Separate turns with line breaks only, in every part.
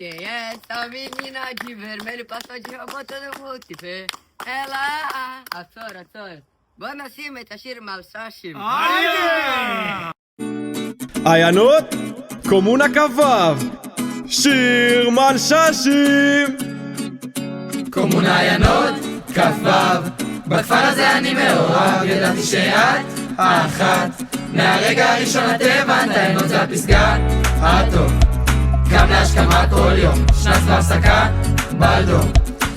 Quem é essa menina de vermelho? Passou de robô, todo mundo te vê. Ela, Açor. בוא נשים את השיר מלששים.
עיינות, קומונה כבב, שיר מלששים.
קומונה עיינות, כבב, בכפר הזה אני מאוהב, ידעתי שאת האחת. מהרגע הראשון את הבנת, עיינות זה הפסגה הטוב. גם להשכמה כל יום, שנת בהפסקה, בלדור.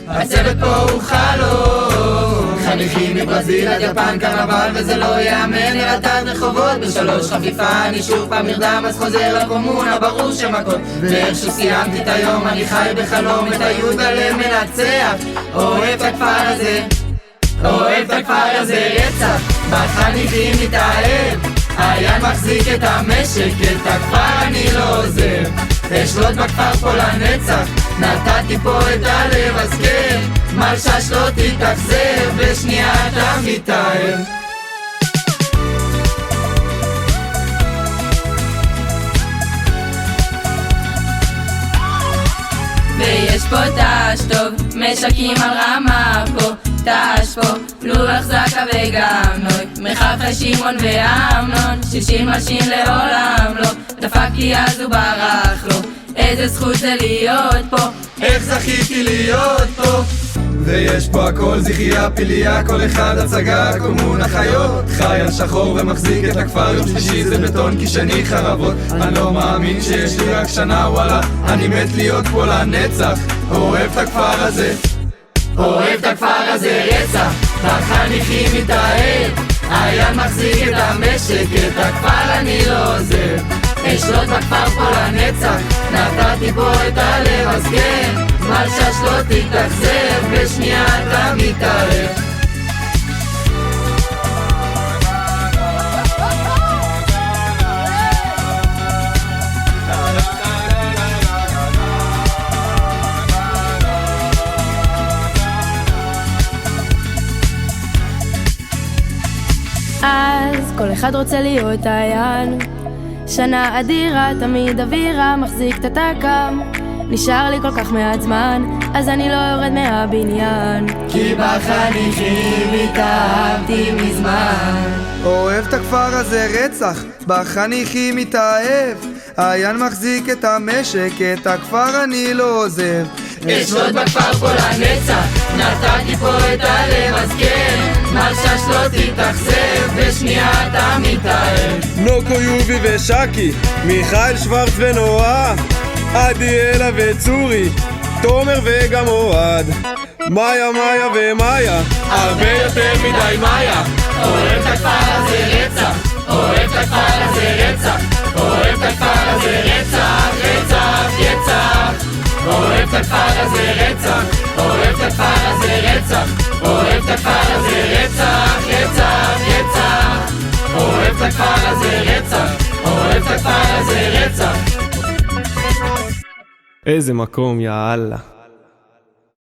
הצוות פה הוא חלום, חניכים מברזיל עד יפן קרנבל וזה לא יאמן, נרתת רחובות בשלוש חפיפה, אני שוב פעם נרדם אז חוזר לקומונה, ברור שמכות. ואיכשהו סיימתי את היום, אני חי בחלום, את היוד הלב מנצח. אוהב את הכפר הזה, אוהב את הכפר הזה רצח, בחניכים מתאהב, העיין מחזיק את המשק, את הכפר אני לא עוזב, אשלוט בכפר פה לנצח, נתתי פה את הלב, אז כן, מלשש לא תתאכזב, בשנייה אתה מתאהב. ויש פה תש טוב, משקים על רמה פה, תש פה, לוח זקה וגם נוי, מרחב שמעון ואמנון, 60 מלשים לעולם לא, דפק לי אז הוא ברח לו, איזה זכות זה להיות פה, איך זכיתי להיות פה.
ויש פה הכל, זכריה, פיליה, כל אחד הצגה, קומונה חיות, חי על שחור ומחזיק את הכפר, יום שלישי זה בטון כי שני חרבות, אני לא מאמין שיש לי רק שנה, וואלה, אני מת להיות פה לנצח, אוהב את הכפר הזה,
אוהב את הכפר הזה רצח, בחניכים מתאהב, העיין מחזיק את המשק, את הכפר אני לא עוזב, אשלוט בכפר פה לנצח, נתתי פה את הלב, אז כן, מלשש לא תתאכזב, בשנייה אתה מתאהב.
אז כל אחד רוצה להיות עיין, שנה אדירה, תמיד אווירה, מחזיק את התקם, נשאר לי כל כך מעט זמן, אז אני לא יורד מהבניין,
כי בחניכים התאהבתי מזמן.
אוהב את הכפר הזה רצח, בחניכים מתאהב, העיין מחזיק את המשק, את הכפר אני לא עוזב,
אשלוט בכפר פה לנצח, נתתי פה את הלב, אז כן, מלשש לא תתאכזב, בשנייה אתה מתאהב.
נוקו יובי ושקי, מיכאל שוורץ ונועה, עדיאלה וצורי, תומר וגם אוהד, מאיה ומאיה,
הרבה יותר מדי מאיה. אוהב את הכפר הזה רצח, אוהב את הכפר הזה רצח, אוהב את הכפר הזה רצח, רצח, יצח. אוהב את הכפר הזה רצח, אוהב את הכפר הזה רצח, אוהב את הכפר הזה רצח, רצח, יצח. אוהב את הכפר הזה רצח, אוהב את הכפר הזה רצח.
איזה מקום, יא אללה.